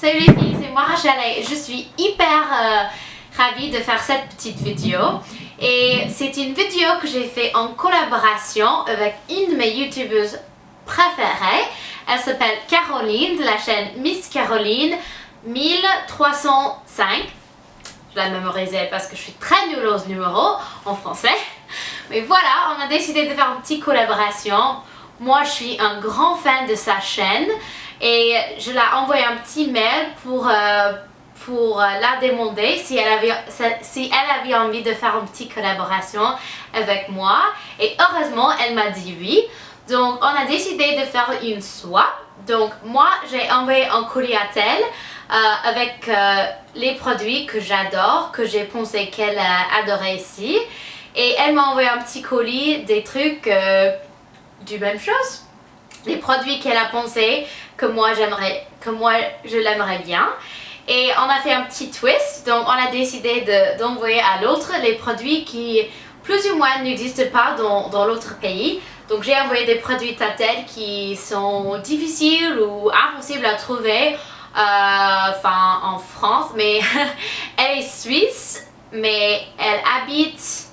Salut les filles, c'est moi Rachel et je suis hyper ravie de faire cette petite vidéo. Et c'est une vidéo que j'ai fait en collaboration avec une de mes youtubeuses préférées. Elle s'appelle Caroline de la chaîne Miss Caroline 1305. Je l'ai mémorisée parce que je suis très nulle aux numéros en français. Mais voilà, on a décidé de faire une petite collaboration. Moi, je suis un grand fan de sa chaîne et je l'ai envoyé un petit mail pour la demander si elle avait envie de faire une petite collaboration avec moi. Et heureusement, elle m'a dit oui. Donc, on a décidé de faire une swap. Donc, moi, j'ai envoyé un colis à elle avec les produits que j'adore, que j'ai pensé qu'elle adorait ici. Et elle m'a envoyé un petit colis, des trucs du même chose. Les produits qu'elle a pensé que moi je l'aimerais bien. Et on a fait un petit twist, donc on a décidé d'envoyer à l'autre les produits qui plus ou moins n'existent pas dans l'autre pays. Donc j'ai envoyé des produits Tatel qui sont difficiles ou impossibles à trouver en France, mais elle est suisse, mais elle habite,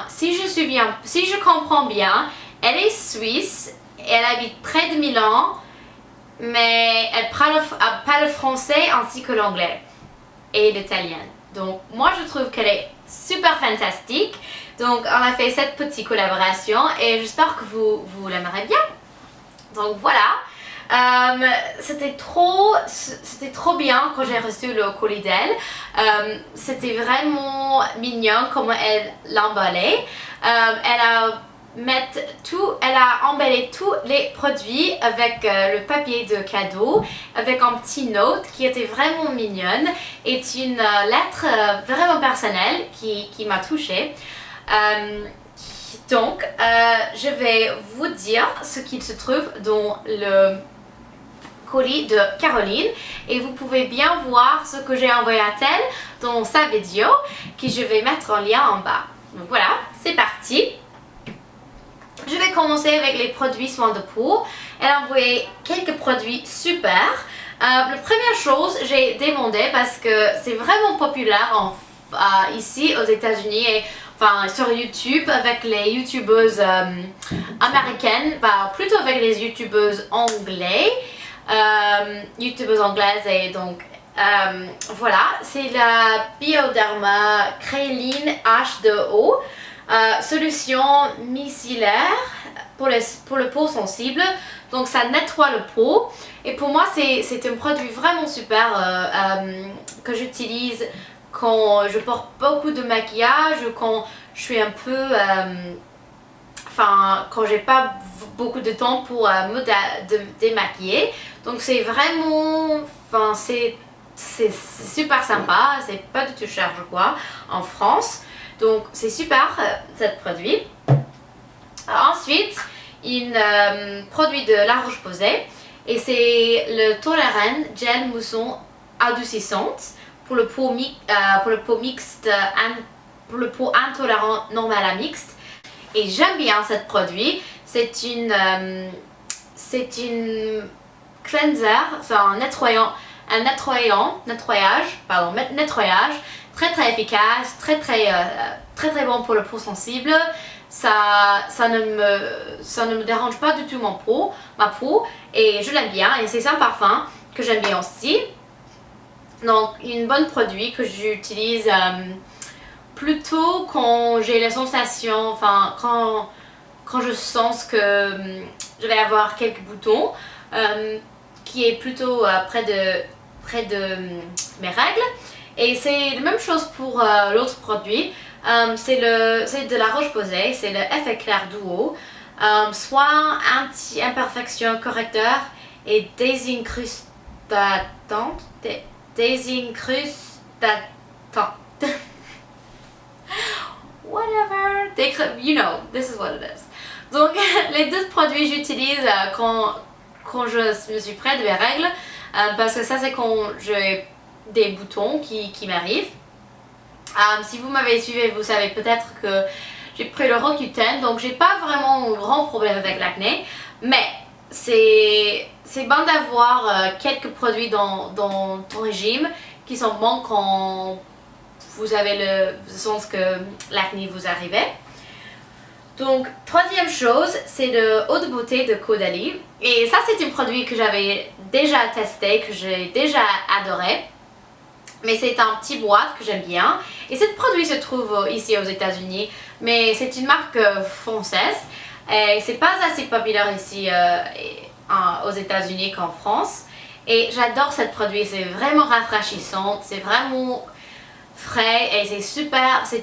si je comprends bien, elle est suisse, elle habite près de Milan, mais elle parle le français ainsi que l'anglais et l'italien. Donc moi je trouve qu'elle est super fantastique. Donc on a fait cette petite collaboration et j'espère que vous l'aimerez bien. Donc voilà. C'était trop bien quand j'ai reçu le colis d'elle. C'était vraiment mignon comment elle l'emballait. Elle a emballé tous les produits avec le papier de cadeau, avec un petit note qui était vraiment mignonne et une lettre vraiment personnelle qui m'a touchée. Donc, je vais vous dire ce qu'il se trouve dans le colis de Caroline et vous pouvez bien voir ce que j'ai envoyé à elle dans sa vidéo que je vais mettre en lien en bas. Donc voilà, c'est parti. Je vais commencer avec les produits soins de peau. Elle a envoyé quelques produits super. La première chose, j'ai demandé parce que c'est vraiment populaire ici aux États-Unis et sur YouTube avec les youtubeuses américaines, plutôt avec les youtubeuses anglaises. Et donc voilà, c'est la Bioderma Créline H2O. Solution micellaire pour le peau sensible, donc ça nettoie le peau et pour moi c'est un produit vraiment super que j'utilise quand je porte beaucoup de maquillage, quand je suis un peu quand j'ai pas beaucoup de temps pour me démaquiller. Donc c'est vraiment c'est super sympa, c'est pas du tout cher je crois en France. Donc c'est super ce produit. Ensuite, un produit de La Roche-Posay et c'est le Tolérène Gel Mousson Adoucissante pour le peau mixte, pour le peau intolérant normal à mixte. Et j'aime bien ce produit. C'est une cleanser, un nettoyage très efficace, très bon pour le peau sensible. Ça ne me dérange pas du tout ma peau et je l'aime bien et c'est un parfum que j'aime bien aussi. Donc un bon produit que j'utilise plutôt quand j'ai la sensation, quand je sens que je vais avoir quelques boutons, qui est plutôt près de mes règles. Et c'est la même chose pour l'autre produit. C'est de La Roche-Posay, c'est le Effet Clair Duo. Soin anti-imperfection correcteur et désincrustatant. Whatever. You know, this is what it is. Donc les deux produits j'utilise quand je me suis près de mes règles. Parce que ça c'est quand j'ai des boutons qui m'arrivent. Si vous m'avez suivi, vous savez peut-être que j'ai pris le Roaccutane, donc j'ai pas vraiment un grand problème avec l'acné, mais c'est bon d'avoir quelques produits dans ton régime qui sont bons quand vous avez le sens que l'acné vous arrivait. Donc, troisième chose, c'est le eau de beauté de Caudalie. Et ça, c'est un produit que j'avais déjà testé, que j'ai déjà adoré. Mais c'est un petit boîte que j'aime bien. Et ce produit se trouve ici aux États-Unis, mais c'est une marque française. Et c'est pas assez populaire ici aux États-Unis qu'en France. Et j'adore ce produit, c'est vraiment rafraîchissant, c'est vraiment frais et c'est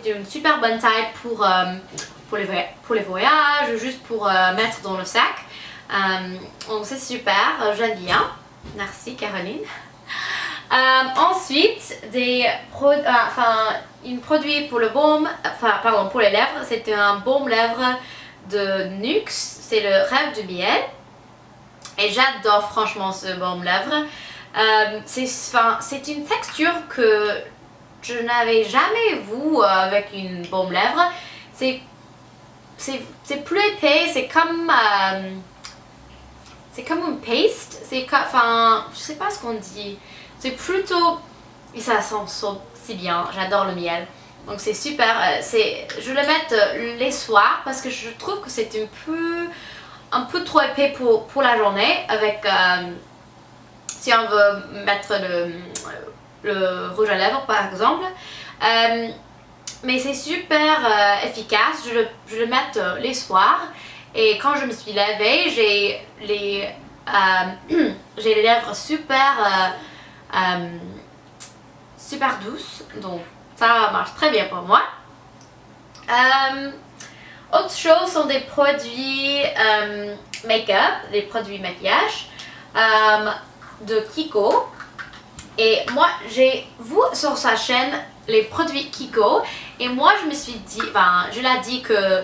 une super bonne taille pour les voyages, juste pour mettre dans le sac. Donc c'est super, j'aime bien. Merci Caroline. Ensuite, un produit pour le baume, pour les lèvres, c'est un baume lèvres de Nuxe, c'est le rêve du miel. Et j'adore franchement ce baume lèvres. C'est une texture que je n'avais jamais vue avec une baume lèvres. C'est plus épais, c'est comme une paste. Je sais pas ce qu'on dit. C'est plutôt, et ça sent si bien. J'adore le miel. Donc c'est super. Je le mets les soirs parce que je trouve que c'est un peu trop épais pour la journée. Avec si on veut mettre le rouge à lèvres par exemple. Mais c'est super efficace. Je le mets les soirs. Et quand je me suis lavée, j'ai les lèvres super douces. Donc ça marche très bien pour moi. Autre chose sont des produits make-up, des produits maquillage de Kiko. Et moi, j'ai vu sur sa chaîne les produits Kiko. Et moi, je me suis dit, je l'ai dit que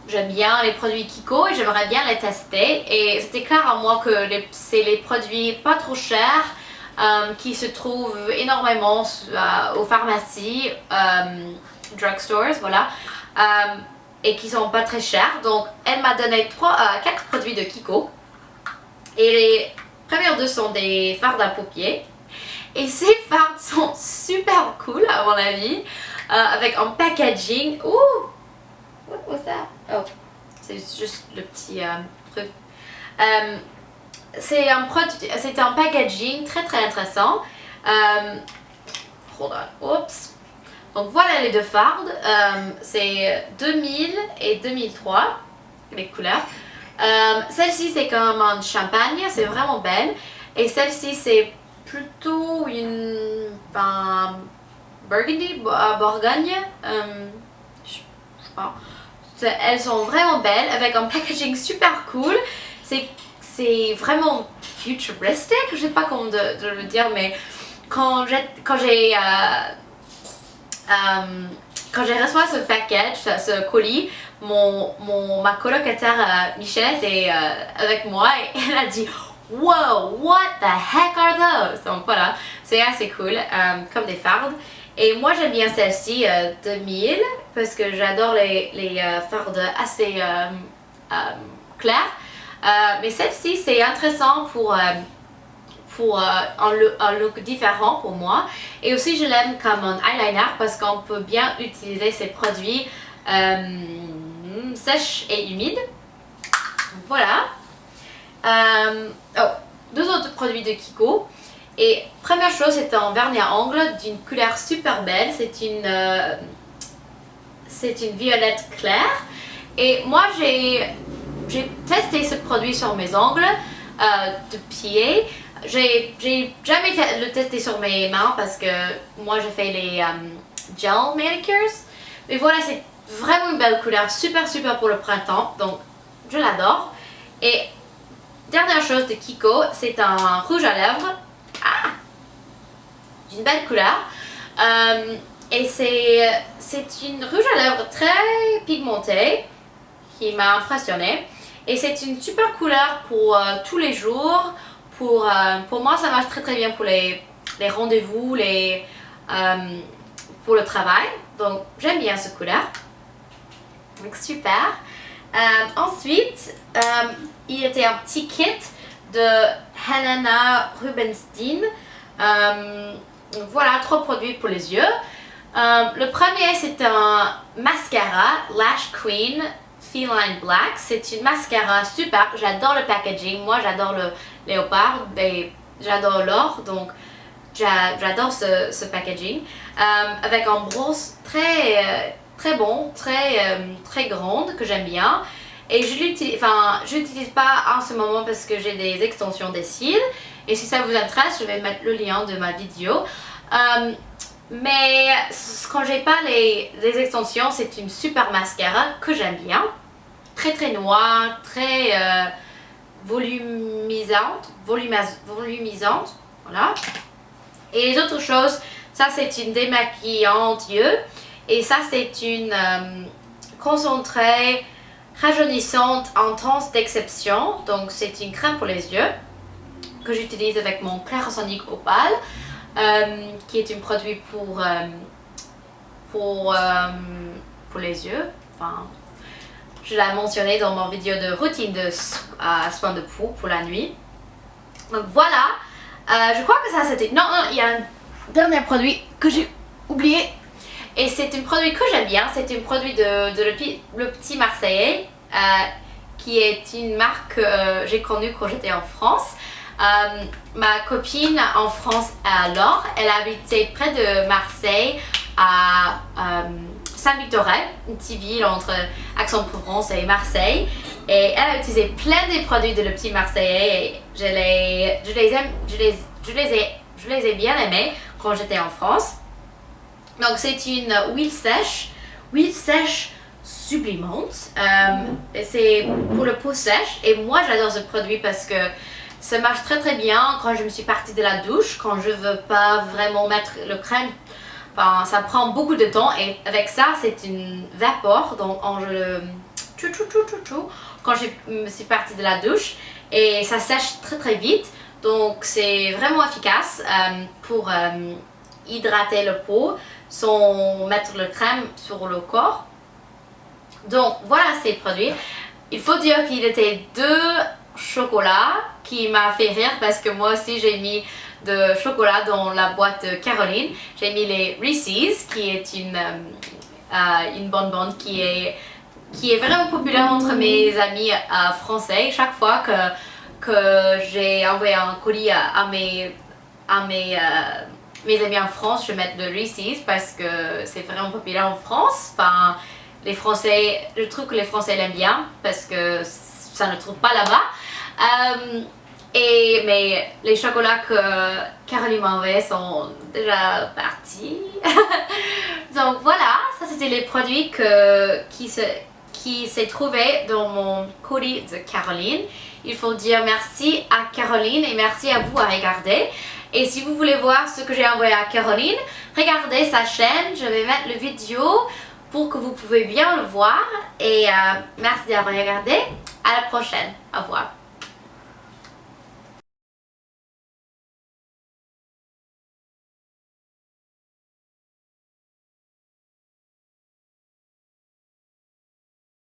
j'aime bien les produits Kiko et j'aimerais bien les tester. Et c'était clair à moi que c'est les produits pas trop chers qui se trouvent énormément aux pharmacies, drugstores, voilà. Et qui sont pas très chers. Donc, elle m'a donné 4 produits de Kiko. Et les premières deux sont des fards à paupières. Et ces fards sont super cool à mon avis. Avec un packaging. Ouh! What was that? Oh, c'est juste le petit truc. C'est un packaging très très intéressant. Hold on. Oups. Donc voilà les deux fards. C'est 2000 et 2003 les couleurs. Celle-ci c'est comme un champagne, c'est vraiment belle. Et celle-ci c'est plutôt une burgundy, Bourgogne. Je sais pas. Elles sont vraiment belles avec un packaging super cool. C'est vraiment futuristic, je sais pas comment de le dire, mais quand j'ai reçu ce package, ce colis, ma colocataire Michelle était avec moi et elle a dit wow, what the heck are those? Donc voilà, c'est assez cool, comme des fardes. Et moi j'aime bien celle-ci 2000 parce que j'adore les fardes assez clairs. Mais celle-ci c'est intéressant pour un look différent pour moi. Et aussi je l'aime comme un eyeliner parce qu'on peut bien utiliser ces produits sèches et humides. Voilà. Deux autres produits de Kiko. Et première chose, c'est un vernis à ongles d'une couleur super belle. C'est une violette claire. Et moi, j'ai testé ce produit sur mes ongles de pied. J'ai jamais le testé sur mes mains parce que moi, je fais les gel manicures. Mais voilà, c'est vraiment une belle couleur, super pour le printemps. Donc, je l'adore. Et dernière chose de Kiko, c'est un rouge à lèvres. D'une belle couleur. Et c'est une rouge à lèvres très pigmentée qui m'a impressionnée. Et c'est une super couleur pour tous les jours. Pour moi, ça marche très bien pour les rendez-vous, pour le travail. Donc, j'aime bien cette couleur. Donc, super. Ensuite, il était un petit kit de Helena Rubinstein. Voilà, 3 produits pour les yeux. Le premier, c'est un mascara Lash Queen Feline Black. C'est une mascara super. J'adore le packaging. Moi, j'adore le léopard et j'adore l'or. Donc, j'adore ce packaging. Avec un brosse très bon, très grande que j'aime bien. Et je l'utilise pas en ce moment parce que j'ai des extensions des cils. Et si ça vous intéresse, je vais mettre le lien de ma vidéo. Mais quand j'ai pas les extensions, c'est une super mascara que j'aime bien. Très noire, très volumisante. Voilà. Et les autres choses, ça c'est une démaquillante yeux. Et ça c'est une concentrée rajeunissante intense d'exception. Donc c'est une crème pour les yeux que j'utilise avec mon Clarisonic Opale, qui est un produit pour les yeux. Enfin, je l'ai mentionné dans mon vidéo de routine de soins de peau pour la nuit. Donc voilà, je crois que ça c'était... Non, il y a un dernier produit que j'ai oublié. Et c'est un produit que j'aime bien. C'est un produit de le Petit Marseillais, qui est une marque que j'ai connue quand j'étais en France. Ma copine en France, alors, elle habitait près de Marseille, à Saint-Victorin, une petite ville entre Aix-en-Provence et Marseille. Et elle a utilisé plein des produits de Le Petit Marseillais et je les ai bien aimés quand j'étais en France. Donc c'est une huile sèche sublimante. C'est pour le peau sèche et moi j'adore ce produit parce que ça marche très bien quand je me suis partie de la douche, quand je veux pas vraiment mettre le crème. Enfin, ça prend beaucoup de temps et avec ça c'est une vapeur, donc je le quand je me suis partie de la douche et ça sèche très vite, donc c'est vraiment efficace pour hydrater la peau sans mettre le crème sur le corps. Donc voilà ces produits. Il faut dire qu'il était 2 chocolats qui m'a fait rire parce que moi aussi j'ai mis de chocolat dans la boîte de Caroline. J'ai mis les Reese's qui est une bonbonne qui est vraiment populaire entre mes amis français. Chaque fois que j'ai envoyé un colis à mes amis en France, je mets de Reese's parce que c'est vraiment populaire en France. Enfin, les Français, je trouve que les Français l'aiment bien parce que ça ne trouve pas là-bas. Mais les chocolats que Caroline m'a envoyés sont déjà partis. Donc voilà, ça c'était les produits qui s'est trouvé dans mon colis de Caroline. Il faut dire merci à Caroline et merci à vous à regarder. Et si vous voulez voir ce que j'ai envoyé à Caroline, regardez sa chaîne. Je vais mettre la vidéo pour que vous pouvez bien le voir. Et merci d'avoir regardé. À la prochaine. Au revoir.